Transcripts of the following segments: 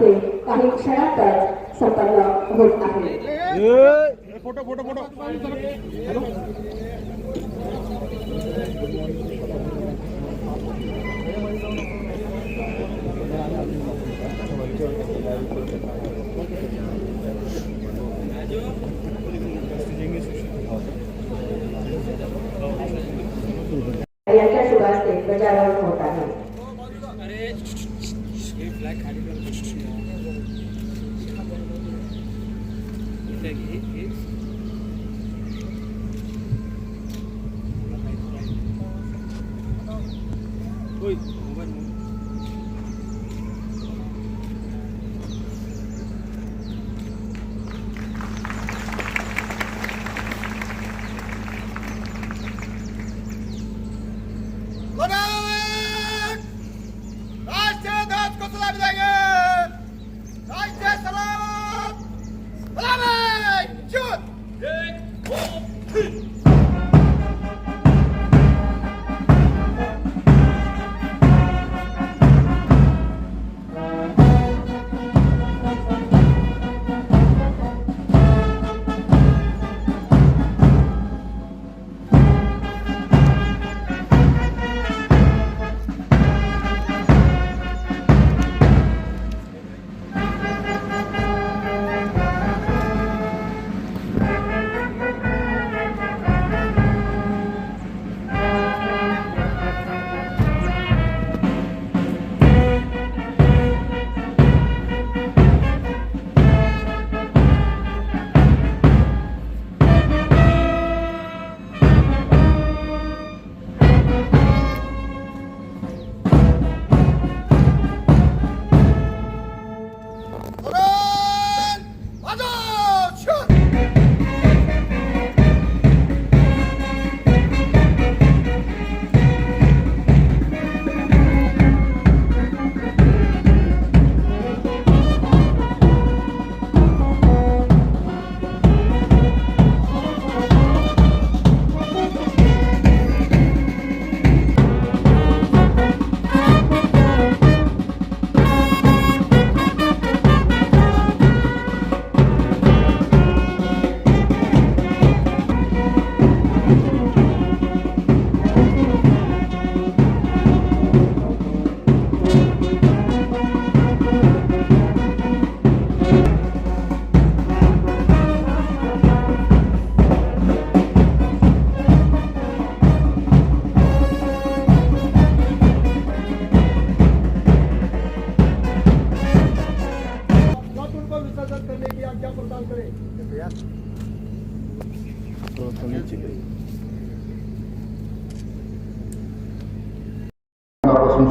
हस्ते काही क्षणातच संपन्न होत आहे। फोटो फोटो फोटो यांच्या शुभ हस्ते ध्वजारोहण होत आहे।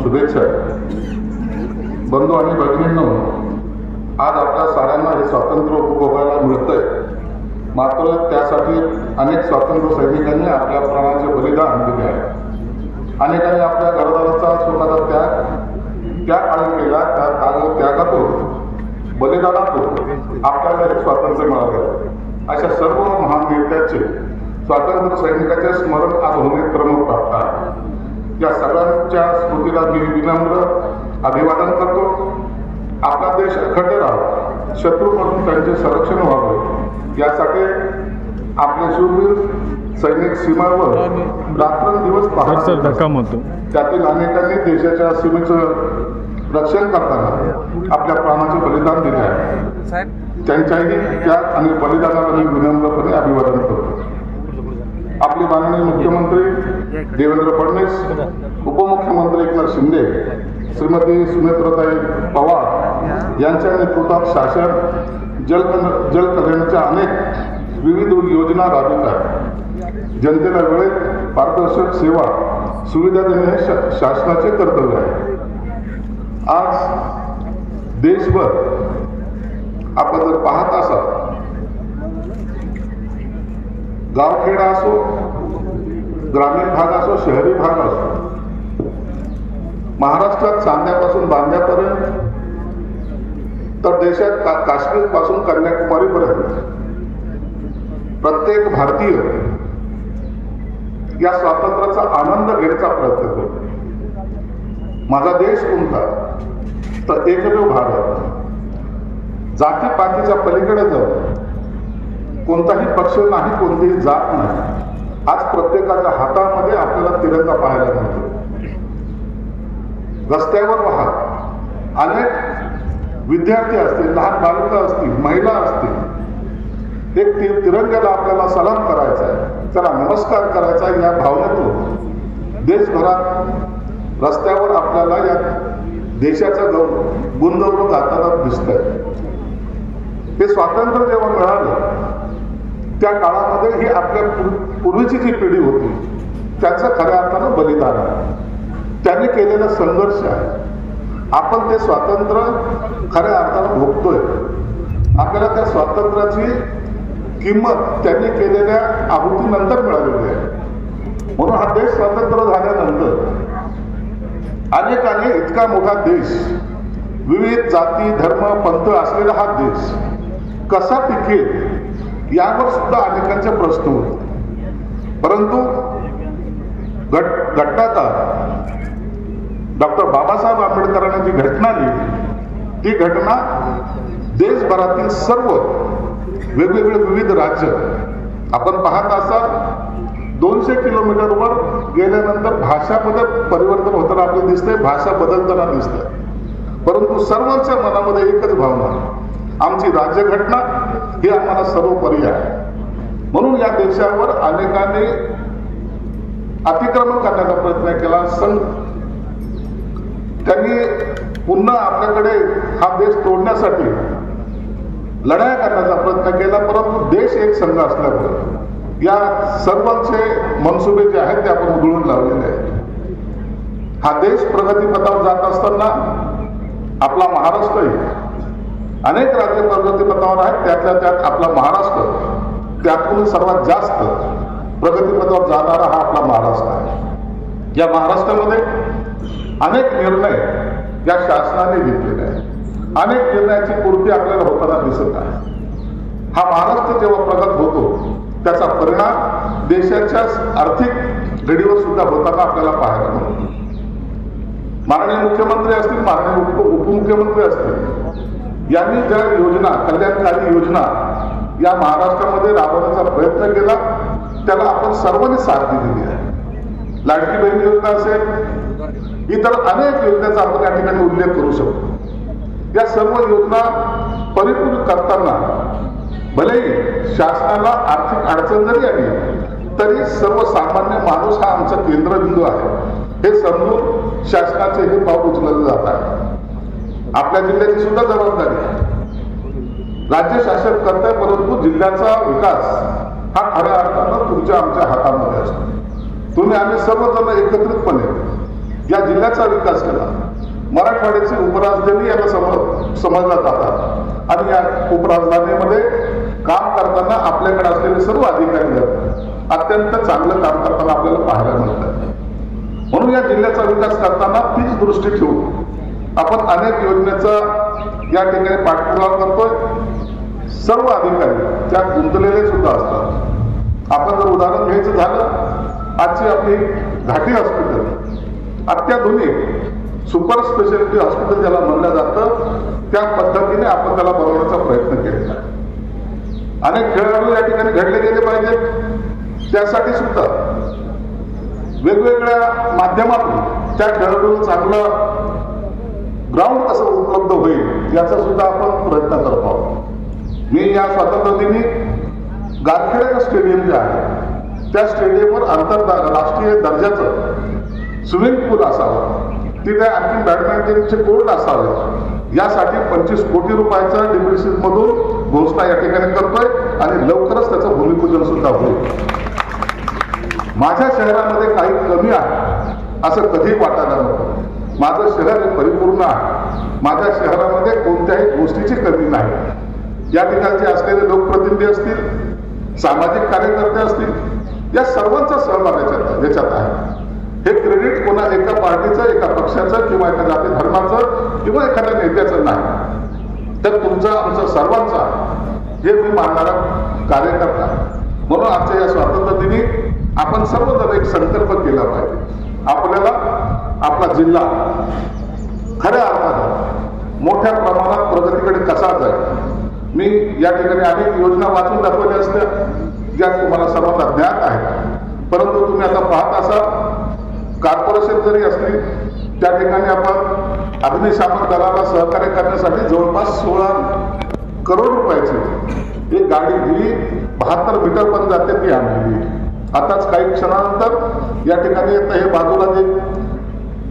शुभेच्छा। बंधू आणि भगिनींनो, आज आपल्या साऱ्यांना हे स्वातंत्र्य उपभोगायला मिळतंय, मात्र त्यासाठी अनेक स्वातंत्र्य सैनिकांनी आपल्या प्राणाचे बलिदान दिले आहे। अनेकांनी आपल्या घरदाराचा स्वतःचा त्या काळी केला, त्या त्यागातून बलिदानातून आपल्याला एक स्वातंत्र्य मिळाले। अशा सर्व महान नेत्याचे स्वातंत्र्य सैनिकाचे स्मरण आज होणे क्रमप्राप्त आहे। या सगळ्यांच्या स्मृतीला मी विनम्र अभिवादन करतो। आपला देश अखंड राहावा, शत्रूपासून त्यांचे संरक्षण व्हावे यासाठी आपले शूरवीर सैनिक सीमेवर रात्रंदिवस पाहतात। त्यातील अनेकांनी देशाच्या सीमेचं रक्षण करताना आपल्या प्राणाचे बलिदान दिले आहे। त्यांच्याही त्याग आणि बलिदानाला मी विनम्रपणे अभिवादन करतो। आपले माननीय मुख्यमंत्री देवेंद्र फडणवीस, उपमुख्यमंत्री एकनाथ शिंदे, श्रीमती सुनेत्राताई पवार यांच्या नेतृत्वात शासन जलकल्याणाच्या अनेक विविध योजना राबवित आहे। जनतेला वेळेत पारदर्शक सेवा सुविधा देणे हे शासनाचे कर्तव्य आहे। आज देशभर आपण जर पाहत असाल, गावखेडा असो, ग्रामीण भाग असो, शहरी भाग असो, महाराष्ट्रात चांद्यापासून बांद्यापर्यंत तर देशात काश्मीर पासून कन्याकुमारीपर्यंत प्रत्येक भारतीय या स्वातंत्र्याचा आनंद घेण्याचा प्रयत्न करतो। माझा देश कोणता तर एकमेव भारत। जातीपातीच्या पलीकडे जाऊन कोणताही पक्ष नाही, कोणतीही जात नाही, आज प्रत्येकाच्या हातामध्ये आपल्याला तिरंगा पाहायला मिळतो. रस्त्यावर वाहत अनेक विद्यार्थी असतील, लहान बालकं असतील, महिला असतील, एक तिरंग्याला आपल्याला सलाम करायचा आहे, त्याला नमस्कार करायचा आहे. या भावनेतून देशभरात रस्त्यावर आपल्याला या देशाचं गुंतवणूक जाताना दिसतंय. हे स्वातंत्र्य जेव्हा मिळालं त्या काळामध्ये ही आपल्या पूर्वीची जी पिढी होती त्यांचं खऱ्या अर्थानं बलिदान आहे, त्यांनी केलेला संघर्ष आहे. आपण ते स्वातंत्र्य खऱ्या अर्थानं भोगतोय. आपल्याला त्या स्वातंत्र्याची किंमत त्यांनी केलेल्या आहुतीनंतर मिळालेली आहे. म्हणून हा देश स्वतंत्र झाल्यानंतर अनेकांनी इतका मोठा देश, विविध जाती धर्म पंथ असलेला हा देश कसा टिकेल यावर सुद्धा अनेकांचे प्रश्न होते. परंतु घटनाकार डॉक्टर बाबासाहेब आंबेडकरांनी जी घटना लिहिली ती घटना देशभरातील सर्व वेगवेगळे विविध राज्य, आपण पाहत असाल 200 किलोमीटरवर गेल्यानंतर भाषामध्ये परिवर्तन होताना आपल्याला दिसतंय, भाषा बदलताना दिसतंय. परंतु सर्वांच्या मनामध्ये एकच भावना, आमची राज्यघटना ही आम्हाला सर्वोपरी आहे. म्हणून या देशावर अनेकांनी अतिक्रमण करण्याचा प्रयत्न केला. त्यांनी पुन्हा आपल्याकडे हा देश तोडण्यासाठी लढाई करण्याचा प्रयत्न केला. परंतु देश एक संघ असल्यामुळे या सर्वांचे मनसुबे जे आहेत ते आपण उधळून लावलेले आहेत. हा देश प्रगतीपथावर जात असताना आपला महाराष्ट्रही अनेक राज्य प्रगतीपथावर आहेत, त्यातल्या त्यात आपला महाराष्ट्र त्यातून सर्वात जास्त प्रगतीपथावर जाणारा हा आपला महाराष्ट्र आहे. या महाराष्ट्रामध्ये अनेक निर्णय या शासनाने घेतलेले आहेत. अनेक निर्णयाची पूर्ती आपल्याला होताना दिसत आहे. हा महाराष्ट्र जेव्हा प्रगत होतो त्याचा परिणाम देशाच्या आर्थिक घडीवर सुद्धा होताना आपल्याला पाहायला मिळतो. माननीय मुख्यमंत्री असतील, माननीय उपमुख्यमंत्री असतील, यांनी ज्या योजना, कल्याणकारी योजना या महाराष्ट्रामध्ये राबवण्याचा प्रयत्न केला त्याला आपण सर्वांनी साथ दिलेली आहे. लाडकी बहीण योजना असेल, इतर अनेक योजनेचा आपण या ठिकाणी उल्लेख करू शकतो. या सर्व योजना परिपूर्ण करताना भलेही शासनाला आर्थिक अडचण जरी आली तरी सर्वसामान्य माणूस हा आमचा केंद्रबिंदू आहे हे समजून शासनाचे हे पाऊल उचलले जात आहे. आपल्या जिल्ह्याची सुद्धा जबाबदारी आहे. राज्य शासन करताय, परंतु जिल्ह्याचा विकास हा खऱ्या अर्थानं तुमच्या आमच्या हातामध्ये असतो. तुम्ही आम्ही सर्वजण एकत्रितपणे या जिल्ह्याचा विकास केला. मराठवाड्याची उपराजधानी याला समजला जातात आणि या उपराजधानीमध्ये काम करताना आपल्याकडे असलेले सर्व अधिकारी अत्यंत चांगलं काम करताना आपल्याला पाहायला मिळतात. म्हणून या जिल्ह्याचा विकास करताना तीच दृष्टी ठेवून आपण अनेक योजनेचा या ठिकाणी पाठपुरावा करतोय. सर्व अधिकारी त्यात गुंतलेले सुद्धा असतात. आपण जर उदाहरण घ्यायचं झालं, आजची आपली घाटी हॉस्पिटल अत्याधुनिक सुपर स्पेशालिटी हॉस्पिटल ज्याला म्हणलं जातं त्या पद्धतीने आपण त्याला बनवण्याचा प्रयत्न केलेला आहे. अनेक खेळाडू या ठिकाणी घडले गेले पाहिजेत, त्यासाठी सुद्धा वेगवेगळ्या माध्यमातून त्या खेळाडूला चांगलं ग्राउंड कसं उपलब्ध होईल याचा सुद्धा आपण प्रयत्न करत आहोत. मी या स्वातंत्र्यदिनी गारखेडा स्टेडियम जे आहे त्या स्टेडियमवर आंतरराष्ट्रीय दर्जाचं स्विमिंग पूल असावं, तिथे आणखी बॅडमिंटनचे कोर्ट असावे यासाठी 25 कोटी रुपयाचा डिब्रिसिस मधून घोषणा या ठिकाणी करतोय आणि लवकरच त्याचं भूमिपूजन सुद्धा होईल. माझ्या शहरामध्ये काही कमी आहे असं कधी वाटायला नको. माझं शहर परिपूर्ण आहे. माझ्या शहरामध्ये कोणत्याही गोष्टीची कमी नाही. या ठिकाणचे असलेले लोकप्रतिनिधी असतील, सामाजिक कार्यकर्ते असतील, या सर्वांचा सहभाग याच्यात आहे. हे क्रेडिट कोणा एका पार्टीचं, एका पक्षाचं किंवा एका जाती धर्माचं किंवा एखाद्या नेत्याचं नाही, तर तुमचा आमचा सर्वांचा हे मी मानणारा कार्यकर्ता. म्हणून आजच्या या स्वातंत्र्य दिनी आपण सर्वजण एक संकल्प केला पाहिजे. आपल्याला आपला जिल्हा खऱ्या अर्थानं मोठ्या प्रमाणात प्रगतीकडे कसा जाईल. मी या ठिकाणी अनेक योजना वाचून दाखवल्या असत्या ज्या तुम्हाला सर्वांना ज्ञात आहेत, परंतु तुम्ही आता पाहत असाल कॉर्पोरेशन जरी असली त्या ठिकाणी आपण अग्निशामक दलाला सहकार्य करण्यासाठी जवळपास 16 करोड रुपयाची एक गाडी दिली. 72 मीटर पण जाते ती आणली. आताच काही क्षणानंतर या ठिकाणी आता हे बाजूला जे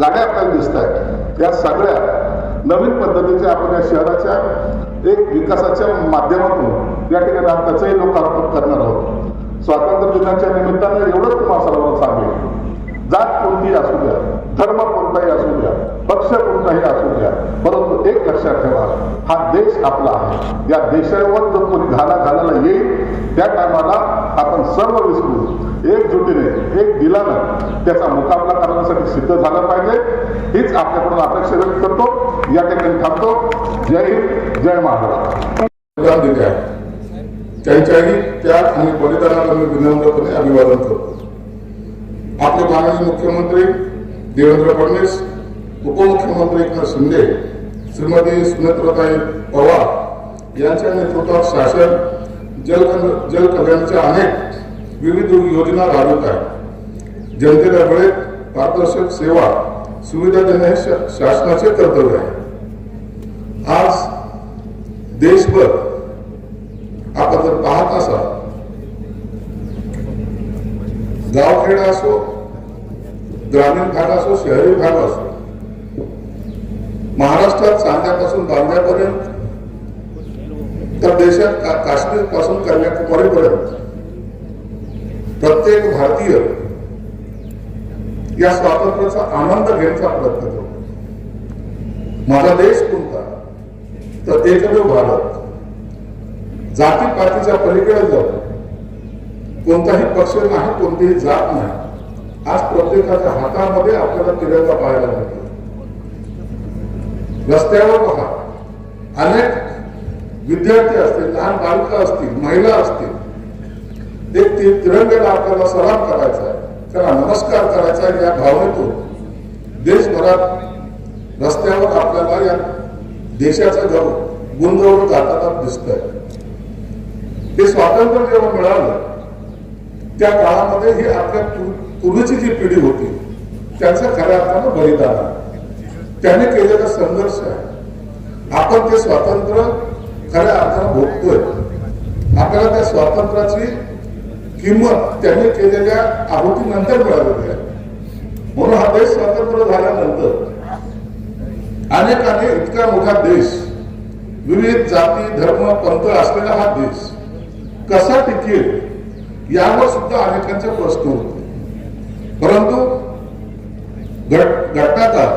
गाड्या आपल्याला दिसत आहेत या सगळ्या नवीन पद्धतीच्या आपण या शहराच्या एक विकासाच्या माध्यमातून या ठिकाणी त्याचंही लोकार्पण करणार आहोत. स्वातंत्र्य दिनाच्या निमित्तानं एवढंच तुम्हाला सर्वांना सांगेल, जात कोणतीही असू द्या, धर्म कोणताही असू द्या, पक्ष कोणताही असू द्या, परंतु एक लक्षात ठेवा, हा देश आपला आहे. या देशावर जर कोणी घालायला येईल त्या टायमाला आपण सर्व विसरून एकजुटीने एक दिलानं त्याचा मुकाबला करण्यासाठी सिद्ध झाला पाहिजे. हीच आपल्याकडून अपेक्षा व्यक्त करतो. या ठिकाणी थांबतो. जय हिंद, जय महाराष्ट्र. त्यांच्याही त्याग आणि बलिदानाला मी विनम्रपणे अभिवादन करतो. आपले माननीय मुख्यमंत्री देवेंद्र फडणवीस, उपमुख्यमंत्री एकनाथ शिंदे, श्रीमती सुनेत्राताई पवार यांच्या नेतृत्वात शासन जलकल्याणच्या अनेक विविध योजना राबवत आहे. जनतेला वेळेत पारदर्शक सेवा सुविधा देणे हे शासनाचे कर्तव्य आहे. आज देशभर आपण जर पाहत असाल, गावखेड असो, ग्रामीण भाग असो, शहरी भाग असो, महाराष्ट्रात चांद्यापासून बांद्यापर्यंत तर देशात काश्मीर पासून कन्याकुमारीपर्यंत प्रत्येक भारतीय या स्वातंत्र्याचा आनंद घेण्याचा प्रयत्न करतो. माझा देश कोणता तर एकमेव भारत. जातीपातीच्या पलीकडे जाऊन कोणताही पक्ष नाही, कोणतीही जात नाही. आज प्रत्येकाच्या हातामध्ये आपल्याला तिरंगा पाहायला मिळतो. रस्त्यावर पहा, अनेक विद्यार्थी असतील, लहान बालकं असतील, महिला असतील, एक तिरंग्याला आपल्याला सलाम करायचा आहे, त्याला नमस्कार करायचा आहे. या भावनेतून देशभरात रस्त्यावर आपल्याला या देशाचं गाव गुंजवून जाताना दिसतंय. हे स्वातंत्र्य जेव्हा मिळालं त्या काळामध्ये ही आपल्या पूर्वीची जी पिढी होती त्यांचं खऱ्या अर्थानं बलिदान आहे, त्याने केलेला संघर्ष आहे. आपण ते स्वातंत्र्य खऱ्या अर्थानं भोगतोय. आपल्याला त्या स्वातंत्र्याची किंमत त्यांनी केलेल्या आहुतीनंतर मिळालेली आहे. म्हणून हा देश स्वतंत्र झाल्यानंतर अनेकाने इतका मोठा देश, विविध जाती धर्म पंथ असलेला हा देश कसा टिकेल यावर सुद्धा अनेकांचे प्रश्न होते. परंतु घटनाकार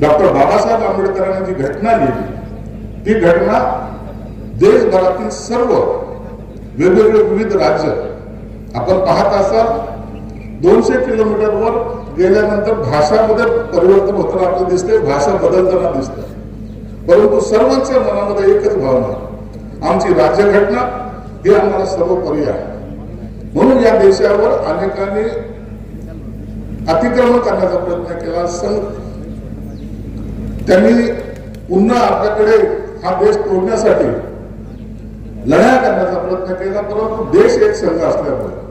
डॉक्टर बाबासाहेब आंबेडकरांनी जी घटना लिहिली ती घटना देशभरातील सर्व वेगवेगळे विविध राज्य आपण पाहत असाल 200 किलोमीटरवर गेल्यानंतर भाषामध्ये परिवर्तन होताना आपल्याला दिसते, भाषा बदलताना दिसते. परंतु सर्वांच्या मनामध्ये एकच भावना, आमची राज्यघटना ही आम्हाला सर्वोपरी आहे. म्हणून या देशावर अनेकांनी अतिक्रमण करण्याचा प्रयत्न केला. त्यांनी पुन्हा आपल्याकडे हा देश तोडण्यासाठी लढाई करण्याचा प्रयत्न केला. परंतु देश एक संघ असल्यामुळे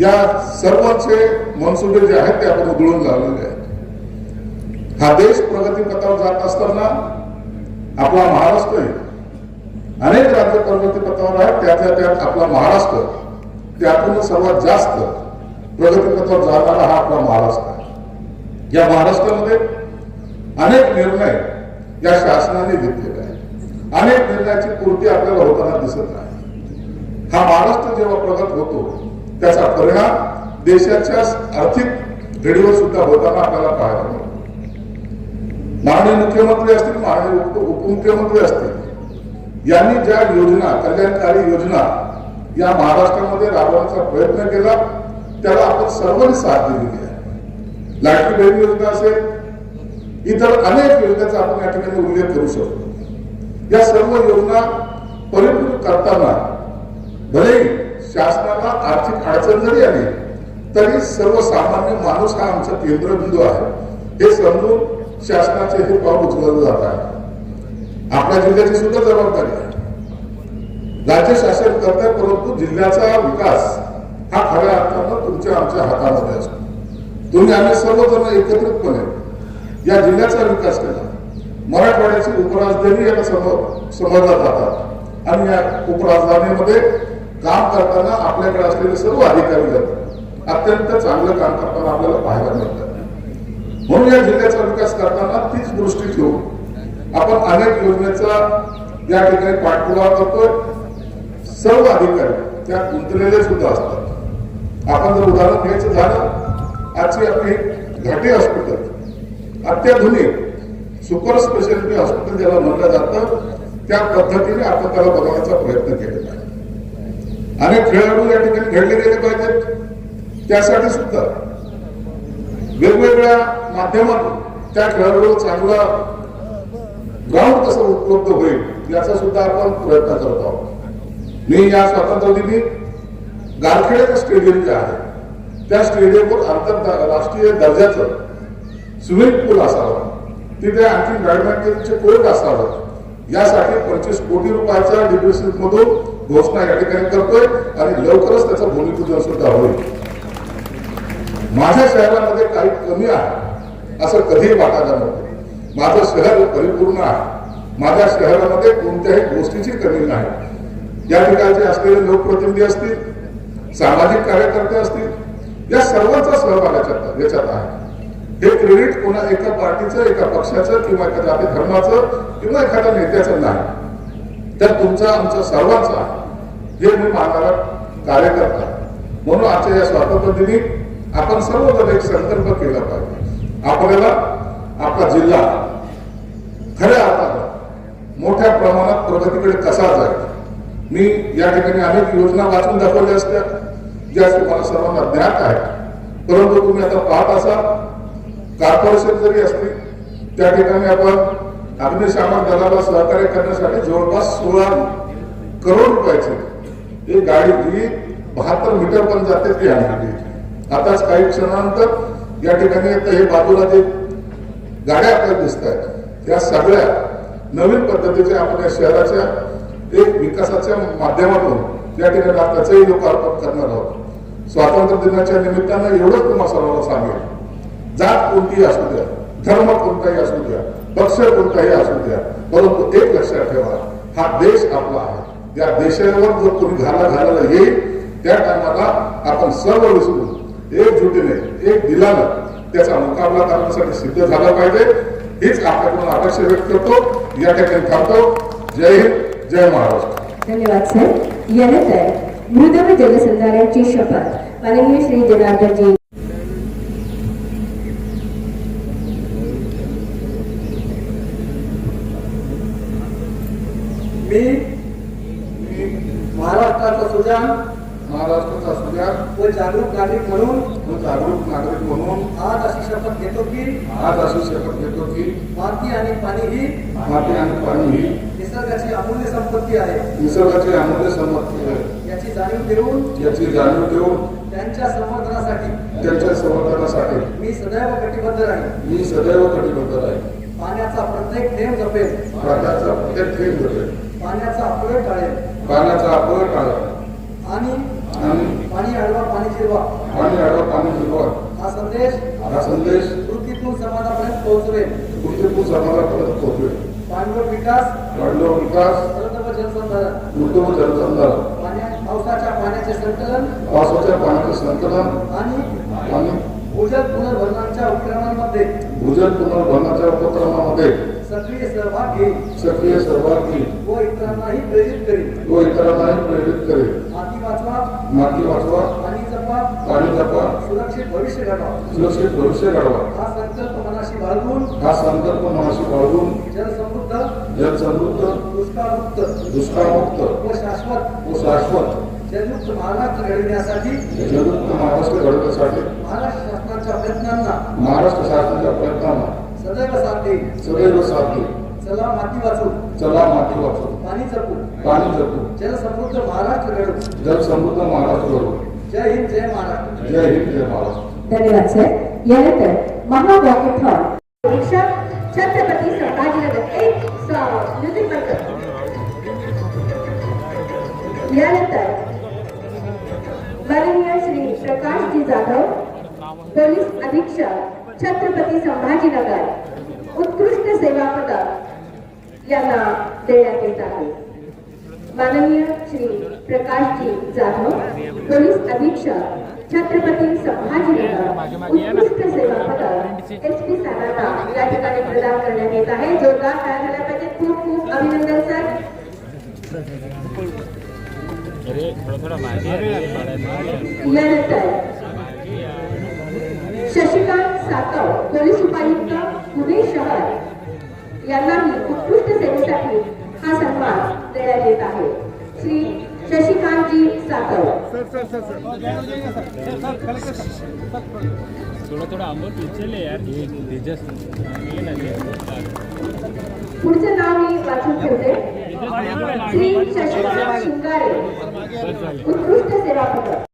या सर्वांचे मनसुबे जे आहेत ते आपण उधळून लावलेले आहेत. हा देश प्रगतीपथावर जात असताना आपला महाराष्ट्र अनेक राज्य प्रगतीपथावर आहेत, त्यातल्या त्यात आपला महाराष्ट्र त्यातून सर्वात जास्त प्रगतीपथावर जाणारा हा आपला महाराष्ट्र आहे. या महाराष्ट्रामध्ये अनेक निर्णय या शासनाने घेतलेले आहेत. अनेक निर्णयाची पूर्ती आपल्याला होताना दिसत आहे. हा महाराष्ट्र जेव्हा प्रगत होतो त्याचा परिणाम देशाच्या आर्थिक घडीवर सुद्धा होताना आपल्याला पाहायला मिळतो. माननीय मुख्यमंत्री असतील, माननीय उपमुख्यमंत्री असतील, यांनी ज्या योजना, कल्याणकारी योजना या महाराष्ट्रामध्ये राबवण्याचा प्रयत्न केला त्याला आपण सर्वांनी साथ दिलेली आहे. लाडकी बहीण योजना असेल, इतर अनेक योजनेचा आपण या ठिकाणी उल्लेख करू शकतो. या सर्व योजना परिपूर्ण करताना भले शासनाला आर्थिक अडचण जरी आली तरी सर्वसामान्य माणूस हा आमचा केंद्रबिंदू आहे हे समजून शासनाचे हे पाऊल उचललं जात आहे. आपल्या जिल्ह्याची सुद्धा जबाबदारी आहे. राज्य शासन करते, परंतु जिल्ह्याचा विकास हा खऱ्या अर्थानं तुमच्या आमच्या हातामध्ये असतो. तुम्ही आम्ही सर्वजण एकत्रितपणे या जिल्ह्याचा विकास केला. मराठवाड्याची उपराजधानी याला समजला जातात आणि या उपराजधानीमध्ये काम करताना आपल्याकडे असलेले सर्व अधिकारी अत्यंत चांगलं काम करताना आपल्याला पाहायला मिळतात. म्हणून या जिल्ह्याचा विकास करताना तीच दृष्टी ठेवून आपण अनेक योजनेचा या ठिकाणी पाठपुरावा करतोय. सर्व अधिकारी त्यात गुंतलेले सुद्धा असतात. आपण जर उदाहरण घ्यायचं झालं, आजची आपली घाटी हॉस्पिटल अत्याधुनिक सुपर स्पेशालिटी हॉस्पिटल ज्याला म्हटलं जातं, त्या पद्धतीने आपण त्याला बनवण्याचा प्रयत्न केलेला आहे. अनेक खेळाडू या ठिकाणी खेळले गेले पाहिजेत. त्यासाठी सुद्धा वेगवेगळ्या माध्यमातून त्या खेळाडूला चांगला ग्राउंड कसं उपलब्ध होईल याचा सुद्धा आपण प्रयत्न करत आहोत. मी या स्वातंत्र्य दिनी गारखेड्याचं स्टेडियम जे आहे त्या स्टेडियमवर आंतरराष्ट्रीय दर्जाचं स्विमिंग पूल असावं, तिथे आणखी बॅडमिंटनचे कोर्ट असावं, यासाठी 25 कोटी रुपयाच्या डिब्रिसिट मधून घोषणा या ठिकाणी करतोय आणि लवकरच त्याचं भूमिपूजन सुद्धा होईल. माझ्या शहरामध्ये काही कमी आहे असं कधीही वाटायला नको. माझं शहर परिपूर्ण आहे. माझ्या शहरामध्ये कोणत्याही गोष्टीची कमी नाही. या ठिकाणचे असलेले लोकप्रतिनिधी असतील, सामाजिक कार्यकर्ते असतील, या सर्वांचा सहभाग याच्यात आहे. हे क्रेडिट कोणा एका पार्टीचं, एका पक्षाचं किंवा एका जाती धर्माचं किंवा एखाद्या नेत्याचं नाही, तर तुमचा आमचा सर्वांचा हे मी मानणारा कार्यकर्ता. म्हणून आजच्या या स्वातंत्र्य दिनी आपण सर्वजण एक संकल्प केला पाहिजे. आपल्याला आपला जिल्हा खऱ्या अर्थानं मोठ्या प्रमाणात प्रगतीकडे कसा जाईल. मी या ठिकाणी अनेक योजना वाचून दाखवल्या असत्या ज्या तुम्हाला सर्वांना ज्ञात आहेत, परंतु तुम्ही आता पाहत असाल कॉर्पोरेशन जरी असली त्या ठिकाणी आपण अग्निशामक दलाला सहकार्य करण्यासाठी जवळपास 16 करोड रुपयाची एक गाडी जी 72 मीटर पण जाते ती आणली. आताच काही क्षणानंतर या ठिकाणी आता हे बाजूला जे गाड्या आपल्याला दिसत आहेत त्या सगळ्या नवीन पद्धतीच्या आपण या शहराच्या एक विकासाच्या माध्यमातून या ठिकाणी त्याचंही लोकार्पण करणार आहोत. स्वातंत्र्य दिनाच्या निमित्तानं एवढंच तुम्हाला सर्वांना सांगेल, जात कोणतीही असू द्या, धर्म कोणताही असू द्या, पक्ष कोणताही असू द्या, परंतु एक लक्षात ठेवा, हा देश आपला आहे. या देशावर जर कोणी घालायला येईल त्या टायमाला आपण सर्व विसरून एकजुटीने एक दिलानं त्याचा मुकाबला करण्यासाठी सिद्ध झाला पाहिजे. हीच आपल्याकडून अपेक्षा व्यक्त करतो. या ठिकाणी थांबतो. जय हिंद, जय महाराष्ट्र. धन्यवाद सर. यानंतर मृद व जलसंधारणाची शपथ माननीय श्री जनार्दनजी. मी महाराष्ट्राचा सुजाण व जागरूक नागरिक म्हणून आज अशी शपथ घेतो की माती आणि पाणी ही निसर्गाची अमूल्य संपत्ती आहे. याची जाणीव देऊन त्यांच्या संवर्धनासाठी मी सदैव कटिबद्ध राहील. पाण्याचा प्रत्येक थेंब जपेल. पाण्याचा अपव्यय टाळेल. आणि पाणी अडवा पाणी जिरवा हा संदेश कृतीतून समाजापर्यंत पोहोचवेल. पाणलोट विकास जलसंधारण पावसाच्या पाण्याचे संकलन आणि भूजल पुनर्भरणाच्या उपक्रमांमध्ये सक्रिय सहभाग घेईल व इतरांनाही प्रेरित करेल. माती वाचवा पाणी जपा सुरक्षित भविष्य घडवा हा संकल्प मनाशी बाळगून जलसमृद्ध दुष्काळमुक्त व शाश्वत जलयुक्त महाराष्ट्र घडविण्यासाठी महाराष्ट्र शासनाच्या प्रयत्नांना सदैव साथ देईल. चला माती वाचू पाणी जपू जलसमृद्ध महाराष्ट्र घडवू. जय हिंद, जय महाराष्ट्र. धन्यवाद सर. यानंतर महावॉकेथॉन परीक्षा छत्रपती संभाजीनगर एक म्युझिक बंद. यानंतर माननीय श्री प्रकाशजी जाधव पोलीस अधीक्षक छत्रपती संभाजीनगर उत्कृष्ट सेवा पदक यांना देण्यात येत आहे. माननीय श्री प्रकाशजी जाधव पोलीस अधीक्षक छत्रपती संभाजीनगर उत्कृष्ट सेवा पदक SP साहेबांना या ठिकाणी प्रदान करण्यात येत आहे. जोरदार टाळ्या झाल्या पाहिजेत. खूप खूप अभिनंदन सर. यानंतर शशिकांत सातव पोलीस उपायुक्त पुणे शहर यांनाही उत्कृष्ट सेवेसाठी हा सन्मान देण्यात येत आहे. श्री शशिकांतजी सातव. थोड़ा आंबोर पीछे ले यार, ये पुढचं नाव मी वाचून ठेवते. श्री शशिकांत शिंगारे उत्कृष्ट सेवा पदक.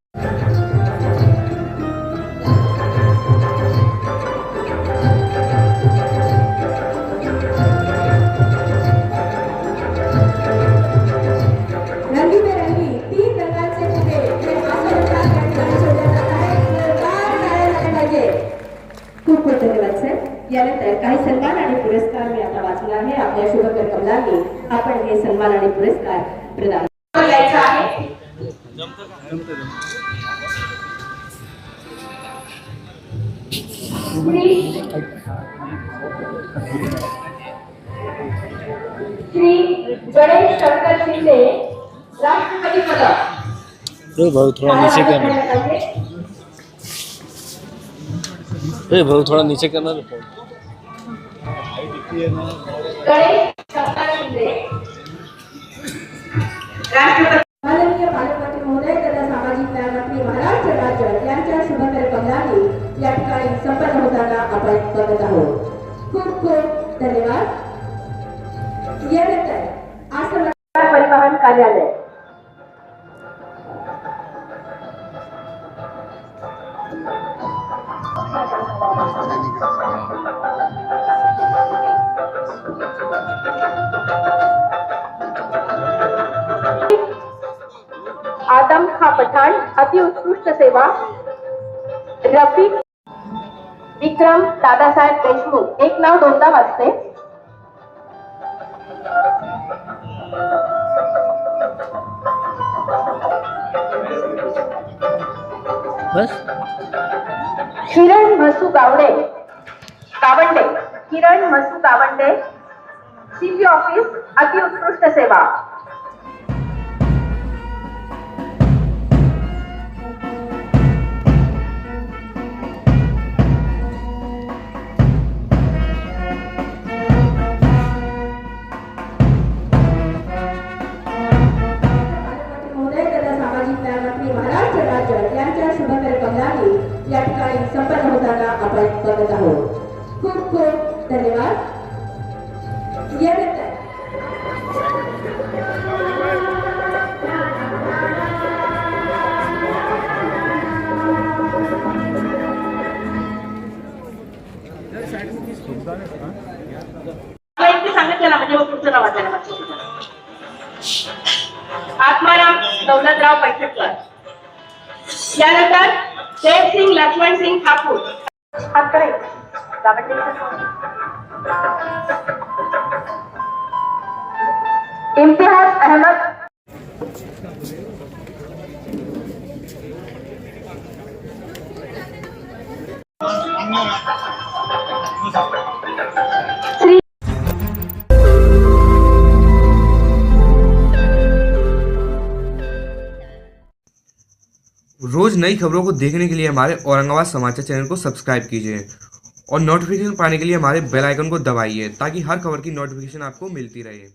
रंगीबेरंगी 3 रंगांचे फुगे हे आसोबात या ठिकाणी सोडण्यात जात आहे. जोरदार टाळ्या झाल्या पाहिजेत. खूप खूप धन्यवाद सर. यानंतर काही सन्मान आणि पुरस्कार मी आता वाचला आहे. आपल्या शुभकर कमलांनी आपण हे सन्मान आणि पुरस्कार प्रदान करायचा आहे. श्री गणेश शंकर शिंदे राष्ट्रपती पदक. भाऊ थोड़ा नीचे करना, भाऊ थोड़ा नीचे करना. गणेश शंकर शिंदे राष्ट्रपती. माननीय पालकमंत्री महोदय तथा सामाजिक न्याय मंत्री महाराष्ट्र राज्य यांच्या शुभकर कमलांनी या ठिकाणी संपन्न होताना आपण बघत आहोत. खूप खूप धन्यवाद. यानंतर आसन परिवहन कार्यालय आदम खा पठाण अति उत्कृष्ट सेवा. रफिक विक्रम दादासाहेब देशमुख एक नाव दोनदा वाजते. बस किरण म्हसू गावंडे किरण म्हसू गावंडे CP ऑफिस अति उत्कृष्ट सेवा. महाराष्ट्र राज्य यांच्या शुभकर कमलांनी या ठिकाणी संपन्न होताना आपण बघत आहोत. खूप खूप धन्यवाद. यानंतर सांगितलं म्हणजे पुढचं नाव वाचायला आत्माराम दौलतराव पैठणकर. यानंतर देव सिंग लक्ष्मण सिंग ठाकूर. हातकरे इम्तियाज अहमद. श्री रोज नई खबरों को देखने के लिए हमारे औरंगाबाद समाचार चैनल को सब्सक्राइब कीजिए और नोटिफिकेशन पाने के लिए हमारे बेल आइकन को दबाइए ताकि हर खबर की नोटिफिकेशन आपको मिलती रहे.